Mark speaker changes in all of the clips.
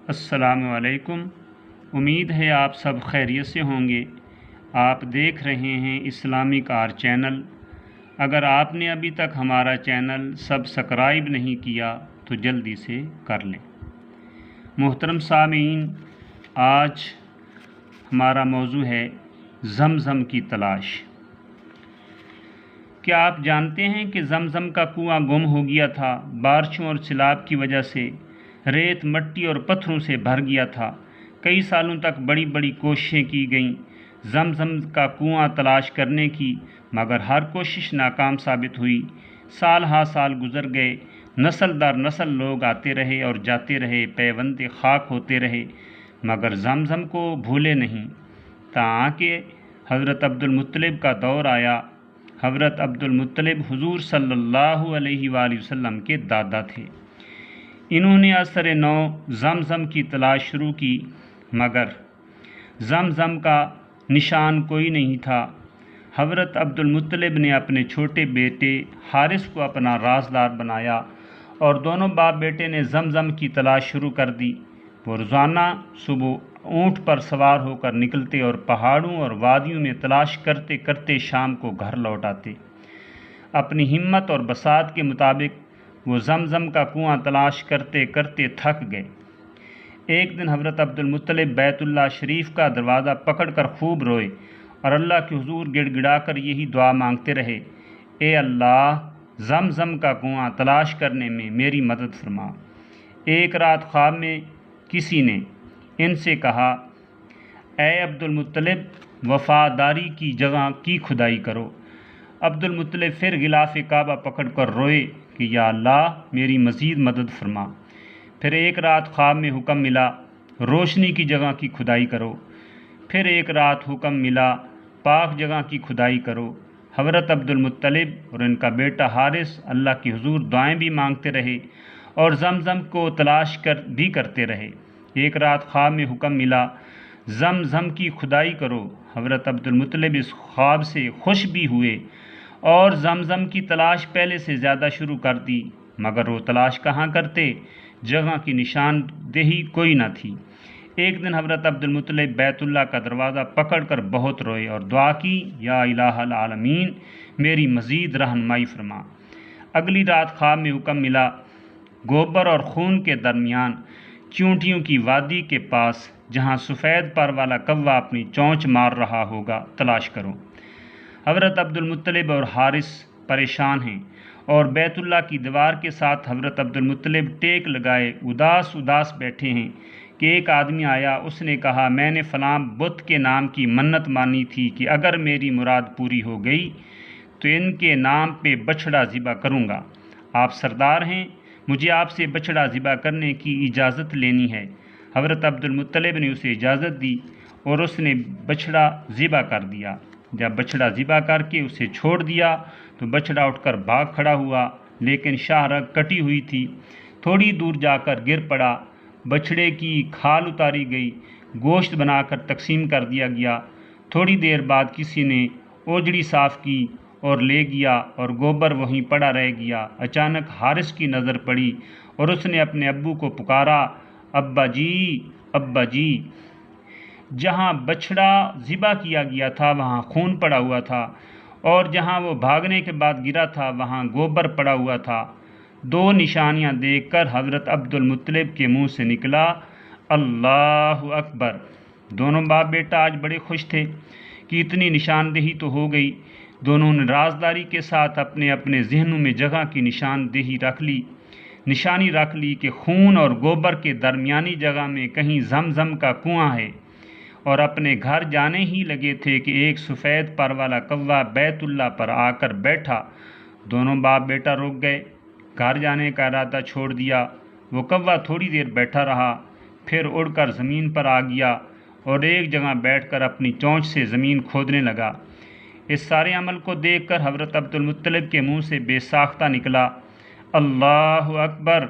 Speaker 1: السلام علیکم۔ امید ہے آپ سب خیریت سے ہوں گے۔ آپ دیکھ رہے ہیں اسلامک آر چینل۔ اگر آپ نے ابھی تک ہمارا چینل سبسکرائب نہیں کیا تو جلدی سے کر لیں۔ محترم سامعین، آج ہمارا موضوع ہے زمزم کی تلاش۔ کیا آپ جانتے ہیں کہ زمزم کا کنواں گم ہو گیا تھا؟ بارشوں اور سیلاب کی وجہ سے ریت، مٹی اور پتھروں سے بھر گیا تھا۔ کئی سالوں تک بڑی بڑی کوششیں کی گئیں زمزم کا کنواں تلاش کرنے کی، مگر ہر کوشش ناکام ثابت ہوئی۔ سال ہا سال گزر گئے، نسل در نسل لوگ آتے رہے اور جاتے رہے، پیوند خاک ہوتے رہے، مگر زمزم کو بھولے نہیں، تاں کہ حضرت عبدالمطلب کا دور آیا۔ حضرت عبدالمطلب حضور صلی اللہ علیہ وآلہ وسلم کے دادا تھے۔ انہوں نے اثر نو زمزم کی تلاش شروع کی، مگر زمزم کا نشان کوئی نہیں تھا۔ حضرت عبدالمطلب نے اپنے چھوٹے بیٹے حارث کو اپنا رازدار بنایا اور دونوں باپ بیٹے نے زمزم کی تلاش شروع کر دی۔ وہ روزانہ صبح اونٹ پر سوار ہو کر نکلتے اور پہاڑوں اور وادیوں میں تلاش کرتے کرتے شام کو گھر لوٹ آتے۔ اپنی ہمت اور بساط کے مطابق وہ زمزم کا کنواں تلاش کرتے کرتے تھک گئے۔ ایک دن حضرت عبدالمطلب بیت اللہ شریف کا دروازہ پکڑ کر خوب روئے اور اللہ کے حضور گڑ گڑا کر یہی دعا مانگتے رہے، اے اللہ، زمزم کا کنواں تلاش کرنے میں میری مدد فرما۔ ایک رات خواب میں کسی نے ان سے کہا، اے عبدالمطلب، وفاداری کی جگہ کی کھدائی کرو۔ عبدالمطلب پھر غلاف کعبہ پکڑ کر روئے کہ یا اللہ، میری مزید مدد فرما۔ پھر ایک رات خواب میں حکم ملا، روشنی کی جگہ کی کھدائی کرو۔ پھر ایک رات حکم ملا، پاک جگہ کی کھدائی کرو۔ حضرت عبدالمطلب اور ان کا بیٹا حارث اللہ کی حضور دعائیں بھی مانگتے رہے اور زمزم کو تلاش بھی کرتے رہے۔ ایک رات خواب میں حکم ملا، زمزم کی کھدائی کرو۔ حضرت عبدالمطلب اس خواب سے خوش بھی ہوئے اور زمزم کی تلاش پہلے سے زیادہ شروع کر دی، مگر وہ تلاش کہاں کرتے، جگہ کی نشاندہی کوئی نہ تھی۔ ایک دن حضرت عبدالمطلب بیت اللہ کا دروازہ پکڑ کر بہت روئے اور دعا کی، یا الہ العالمین، میری مزید رہنمائی فرما۔ اگلی رات خواب میں حکم ملا، گوبر اور خون کے درمیان چونٹیوں کی وادی کے پاس جہاں سفید پر والا کوا اپنی چونچ مار رہا ہوگا تلاش کرو۔ حضرت عبدالمطلب اور حارث پریشان ہیں اور بیت اللہ کی دیوار کے ساتھ حضرت عبدالمطلب ٹیک لگائے اداس اداس بیٹھے ہیں کہ ایک آدمی آیا۔ اس نے کہا، میں نے فلاں بت کے نام کی منت مانی تھی کہ اگر میری مراد پوری ہو گئی تو ان کے نام پہ بچھڑا ذبح کروں گا۔ آپ سردار ہیں، مجھے آپ سے بچھڑا ذبح کرنے کی اجازت لینی ہے۔ حضرت عبدالمطلب نے اسے اجازت دی اور اس نے بچھڑا ذبح کر دیا۔ جب بچھڑا ذبح کر کے اسے چھوڑ دیا تو بچھڑا اٹھ کر بھاگ کھڑا ہوا، لیکن شاہ رگ کٹی ہوئی تھی۔ تھوڑی دور جا کر گر پڑا، بچھڑے کی کھال اتاری گئی، گوشت بنا کر تقسیم کر دیا گیا۔ تھوڑی دیر بعد کسی نے اوجڑی صاف کی اور لے گیا اور گوبر وہیں پڑا رہ گیا۔ اچانک حارث کی نظر پڑی اور اس نے اپنے ابو کو پکارا، ابا جی، ابا جی۔ جہاں بچھڑا ذبح کیا گیا تھا وہاں خون پڑا ہوا تھا اور جہاں وہ بھاگنے کے بعد گرا تھا وہاں گوبر پڑا ہوا تھا۔ دو نشانیاں دیکھ کر حضرت عبدالمطلب کے منہ سے نکلا، اللہ اکبر۔ دونوں باپ بیٹا آج بڑے خوش تھے کہ اتنی نشاندہی تو ہو گئی۔ دونوں نے رازداری کے ساتھ اپنے اپنے ذہنوں میں جگہ کی نشانی رکھ لی کہ خون اور گوبر کے درمیانی جگہ میں کہیں زمزم کا کنواں ہے، اور اپنے گھر جانے ہی لگے تھے کہ ایک سفید پر والا کوا بیت اللہ پر آ کر بیٹھا۔ دونوں باپ بیٹا رک گئے، گھر جانے کا ارادہ چھوڑ دیا۔ وہ کوا تھوڑی دیر بیٹھا رہا، پھر اڑ کر زمین پر آ گیا اور ایک جگہ بیٹھ کر اپنی چونچ سے زمین کھودنے لگا۔ اس سارے عمل کو دیکھ کر حضرت عبدالمطلب کے منہ سے بے ساختہ نکلا، اللہ اکبر۔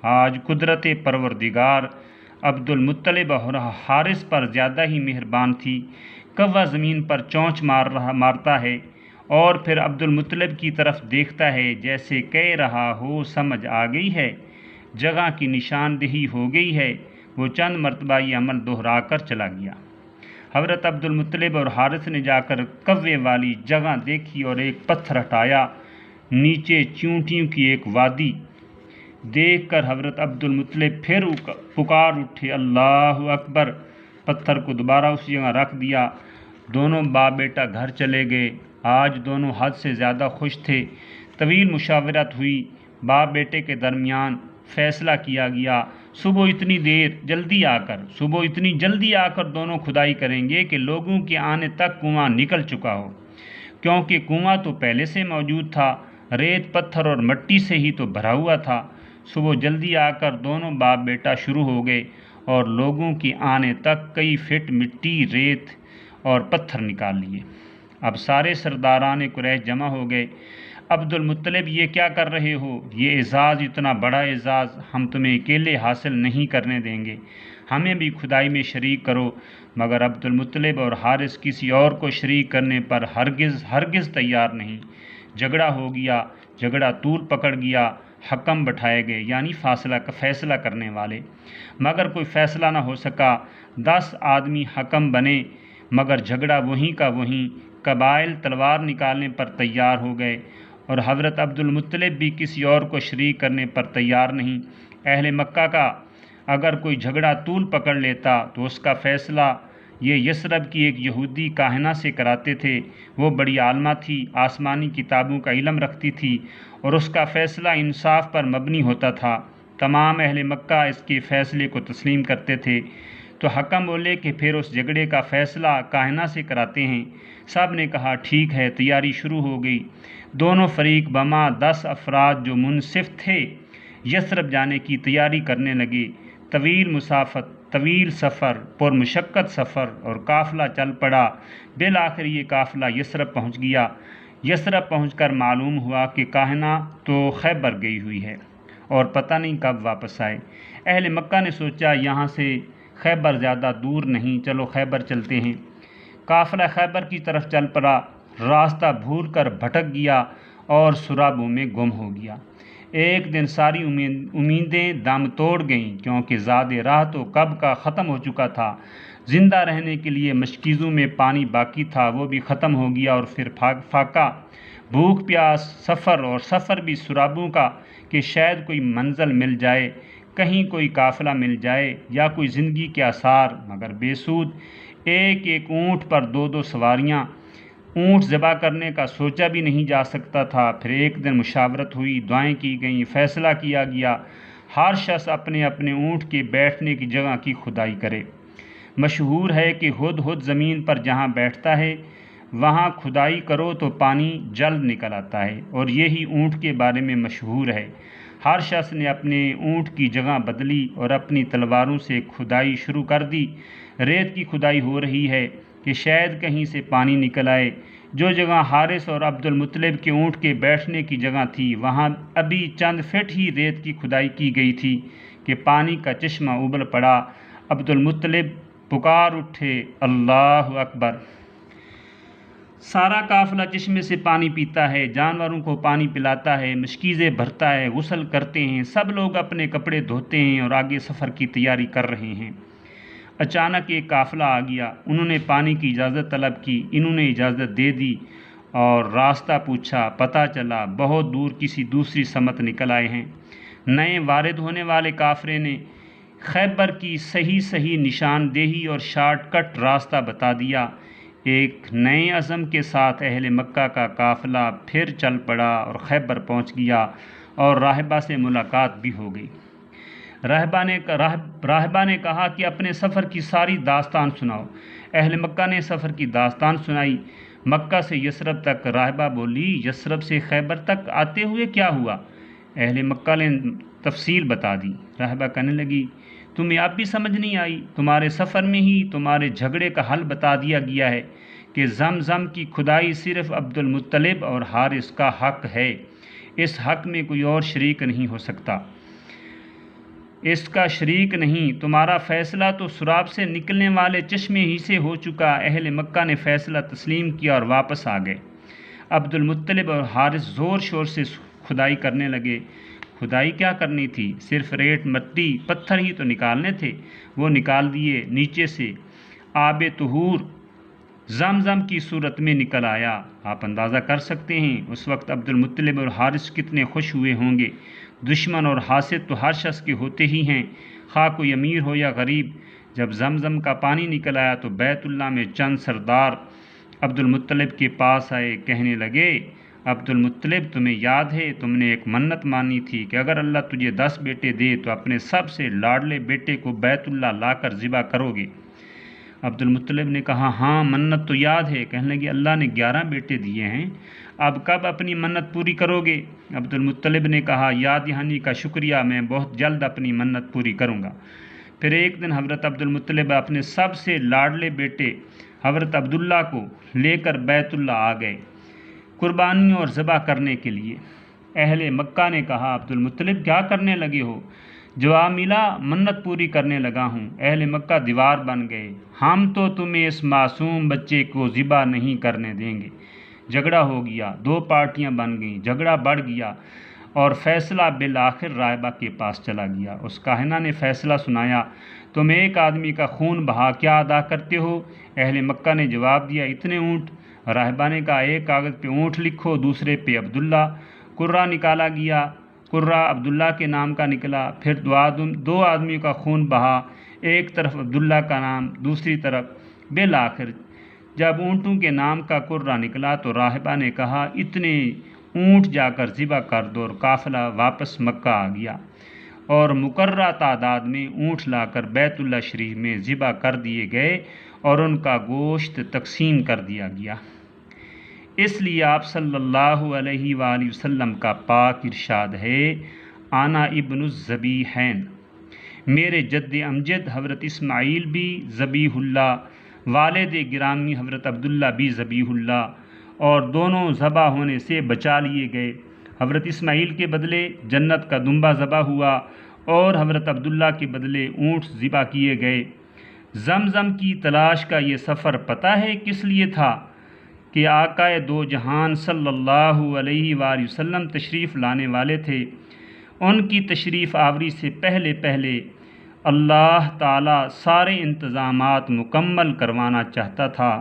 Speaker 1: آج قدرت پروردگار عبدالمطلب اور حارث پر زیادہ ہی مہربان تھی۔ کوا زمین پر چونچ مارتا ہے اور پھر عبدالمطلب کی طرف دیکھتا ہے جیسے کہہ رہا ہو، سمجھ آ گئی ہے، جگہ کی نشاندہی ہو گئی ہے، वो चंद मरतबा ये अमल दोहरा कर चला गया। हज़रत अब्दुल मुत्तलिब और हारिस ने जाकर कव्वे वाली जगह देखी और एक पत्थर हटाया। नीचे चींटियों की एक वादी देखकर हज़रत अब्दुल मुत्तलिब फिर पुकार उठे, अल्लाह अकबर। पत्थर को दोबारा उस जगह रख दिया। दोनों बाप बेटा घर चले गए। आज दोनों हद से ज़्यादा खुश थे। तवील मुशावरत हुई, बाप बेटे के दरमियान फ़ैसला किया गया सुबह इतनी जल्दी आकर दोनों खुदाई करेंगे कि लोगों के आने तक कुआं निकल चुका हो, क्योंकि कुआं तो पहले से मौजूद था, रेत पत्थर और मिट्टी से ही तो भरा हुआ था। सुबह जल्दी आकर दोनों बाप बेटा शुरू हो गए और लोगों के आने तक कई फिट मिट्टी, रेत और पत्थर निकाल लिए। अब सारे सरदारान कुरैश जमा हो गए। अब्दुल मुत्तलिब, ये क्या कर रहे हो? ये एजाज़, इतना बड़ा एजाज़ हम तुम्हें अकेले हासिल नहीं करने देंगे, हमें भी खुदाई में शरीक करो। मगर अब्दुल मुत्तलिब और हारिस किसी और को शरीक करने पर हरगिज़ तैयार नहीं। झगड़ा हो गया, झगड़ा तूल पकड़ गया। हकम बैठाए गए, यानी फैसला करने वाले, मगर कोई फ़ैसला ना हो सका। 10 आदमी हकम बने, मगर झगड़ा वहीं का वहीं। कबाइल तलवार निकालने पर तैयार हो गए और हज़रत अब्दुल मुत्तलिब भी किसी और को शरीक करने पर तैयार नहीं। अहले मक्का का अगर कोई झगड़ा तूल पकड़ लेता तो उसका फ़ैसला ये यसरब की एक यहूदी काहिना से कराते थे। वो बड़ी आलमा थी, आसमानी किताबों का इल्म रखती थी और उसका फ़ैसला इंसाफ पर मबनी होता था। तमाम अहले मक्का इसके फ़ैसले को तस्लीम करते थे। तो हकम बोले कि फिर उस झगड़े का फ़ैसला काहिना से कराते हैं। सब ने कहा ठीक है। तैयारी शुरू हो गई। दोनों फरीक बमा 10 अफराद जो मुनसिफ थे यसरब जाने की तैयारी करने लगे। तवील सफ़र, पुरमुशक्क़त सफ़र और काफ़िला चल पड़ा। बिल आखिर ये काफ़िला यसरब पहुँच गया। यसरब पहुँचकर मालूम हुआ कि काहिना तो खैबर गई हुई है और पता नहीं कब वापस आए। अहले मक्का ने सोचा यहाँ से खैबर ज़्यादा दूर नहीं, चलो खैबर चलते हैं। काफ़िला खैबर की तरफ चल पड़ा। रास्ता भूल कर भटक गया और सुराबों में गुम हो गया। एक दिन सारी उम्मीदें दम तोड़ गईं, क्योंकि ज़ादे राह तो कब का ख़त्म हो चुका था। ज़िंदा रहने के लिए मशकीज़ों में पानी बाकी था, वो भी ख़त्म हो गया। और फिर फाका, भूख प्यास, सफ़र भी सुराबों का कि शायद कोई मंजिल मिल जाए, कहीं कोई काफ़िला मिल जाए या कोई ज़िंदगी के आसार, मगर बेसूद। एक एक ऊँट पर 2-2 सवारियाँ। ऊँट ज़बा करने का सोचा भी नहीं जा सकता था। फिर एक दिन मुशावरत हुई, दुआएं की गईं, फ़ैसला किया गया हर शख्स अपने अपने ऊँट के बैठने की जगह की खुदाई करे। मशहूर है कि हुद ज़मीन पर जहाँ बैठता है वहाँ खुदाई करो तो पानी जल्द निकल आता है, और यही ऊँट के बारे में मशहूर है। हर शख्स ने अपने ऊँट की जगह बदली और अपनी तलवारों से खुदाई शुरू कर दी। रेत की खुदाई हो रही है कि शायद कहीं से पानी निकल आए। जो जगह हारिस और अब्दुल मुत्तलिब के ऊँट के बैठने की जगह थी, वहाँ अभी चंद फिट ही रेत की खुदाई की गई थी कि पानी का चश्मा उबल पड़ा। अब्दुल मुत्तलिब पुकार उठे, अल्लाह अकबर। सारा काफ़िला चश्मे से पानी पीता है, जानवरों को पानी पिलाता है, मशकीज़ें भरता है, गुस्ल करते हैं। सब लोग अपने कपड़े धोते हैं और आगे सफ़र की तैयारी कर रहे हैं। अचानक एक काफ़िला आ गया। उन्होंने पानी की इजाज़त तलब की, इन्होंने इजाज़त दे दी और रास्ता पूछा। पता चला बहुत दूर किसी दूसरी समत निकल आए हैं। नए वारिद होने वाले काफ़िले ने खैबर की सही निशानदेही और शॉर्टकट रास्ता बता दिया। एक नए अज़म के साथ अहले मक्का का काफ़िला फिर चल पड़ा और खैबर पहुंच गया और राहिबा से मुलाकात भी हो गई। राहिबा ने कहा कि अपने सफ़र की सारी दास्तान सुनाओ। अहले मक्का ने सफ़र की दास्तान सुनाई। मक्का से यसरब तक। राहिबा बोली, यसरब से खैबर तक आते हुए क्या हुआ? अहले मक्का ने तफसील बता दी। राहिबा कहने लगी, तुम्हें अब भी समझ नहीं आई? तुम्हारे सफ़र में ही तुम्हारे झगड़े का हल बता दिया गया है कि ज़मज़म की खुदाई सिर्फ़ अब्दुल मुत्तलिब और हारिस का हक़ है। इस हक़ में कोई और शरीक नहीं हो सकता, इसका शरीक नहीं। तुम्हारा फ़ैसला तो सुराब से निकलने वाले चश्मे ही से हो चुका। अहले मक्का ने फ़ैसला तस्लीम किया और वापस आ गए। अब्दुल मुत्तलिब और हारिस ज़ोर शोर से खुदाई करने लगे। खुदाई क्या करनी थी, सिर्फ रेत मट्टी पत्थर ही तो निकालने थे, वो निकाल दिए। नीचे से आब तहूर ज़मज़म की सूरत में निकल आया। आप अंदाज़ा कर सकते हैं उस वक्त अब्दुल मुत्तलिब और हारिस कितने खुश हुए होंगे। दुश्मन और हासिद तो हर शख्स के होते ही हैं, खा कोई अमीर हो या गरीब। जब ज़मज़म का पानी निकल आया तो बैतुल्लाह में चंद सरदार अब्दुल मुत्तलिब के पास आए, कहने लगे, अब्दुल मुत्तलिब, तुम्हें याद है तुमने एक मन्नत मानी थी कि अगर अल्लाह तुझे 10 बेटे दे तो अपने सबसे लाडले बेटे को बैतुल्लाह लाकर ज़िबा करोगे। अब्दुल मुत्तलिब ने कहा, हाँ मन्नत तो याद है। कहने लगे, अल्लाह ने 11 बेटे दिए हैं, अब कब अपनी मन्नत पूरी करोगे। अब्दुल मुत्तलिब ने कहा, याद दहानी का शुक्रिया, मैं बहुत जल्द अपनी मन्नत पूरी करूँगा। फिर एक दिन हज़रत अब्दुल मुत्तलिब अपने सबसे लाडले बेटे हज़रत अब्दुल्ला को लेकर बैतुल्लाह आ गए कुर्बानी और ज़बह करने के लिए। अहले मक्का ने कहा, अब्दुल मुत्तलिब क्या करने लगे हो। जवाब मिला, मन्नत पूरी करने लगा हूँ। अहले मक्का दीवार बन गए, हम तो तुम्हें इस मासूम बच्चे को ज़िबा नहीं करने देंगे। झगड़ा हो गया, 2 पार्टियाँ बन गईं, झगड़ा बढ़ गया और फ़ैसला बिल आखिर राहिबा के पास चला गया। उस काहिना ने फ़ैसला सुनाया, तुम एक आदमी का खून बहा क्या अदा करते हो। अहले मक्का ने जवाब दिया, इतने ऊँट। राहिबा ने कहा, एक कागज़ पे ऊँट लिखो, दूसरे पे अब्दुल्ला। कुर्रा निकाला गया, कुर्रा अब्दुल्ला के नाम का निकला। फिर 2 आदमियों का खून बहा, एक तरफ अब्दुल्ला का नाम, दूसरी तरफ। बिल आखिर जब ऊँटों के नाम का कुर्रा निकला तो राहिबा ने कहा, इतने ऊँट जाकर ज़िबा कर दो। और काफ़िला वापस मक्का आ गया और मुकर्रा तादाद में ऊँट लाकर बैतुल्लाह शरीफ में ज़िबा कर दिए गए और उनका गोश्त तकसीम कर दिया गया। इसलिए आप सल्लल्लाहु अलैहि वसल्लम का पाक इरशाद है, आना इब्नुज़्ज़बीहैन, मेरे जद्द अमजद हज़रत इस्माईल भी ज़बीहुल्लाह, वालिद गिरामी हज़रत अब्दुल्ला भी ज़बीहुल्लाह, और दोनों ज़बा होने से बचा लिए गए। हज़रत इस्माईल के बदले जन्नत का दुम्बा ज़बा हुआ और हज़रत अब्दुल्ला के बदले ऊँट ज़िबा किए गए। ज़मज़म की तलाश का ये सफ़र पता है किस लिए था कि आकाए दो जहान सल्लल्लाहु अलैहि वसल्लम तशरीफ़ लाने वाले थे। उनकी तशरीफ़ आवरी से पहले पहले अल्लाह ताला सारे इंतज़ामात मुकम्मल करवाना चाहता था।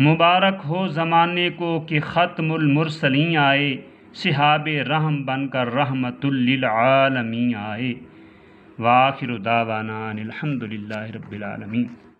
Speaker 1: मुबारक हो ज़माने को कि ख़त्मुल मुरसलीन आए, सिहाबे रहम बनकर रहमतुल लिल आलमीन आए। वाखिरु दावाना अनिल हम्दुलिल्लाहि रब्बिल आलमीन।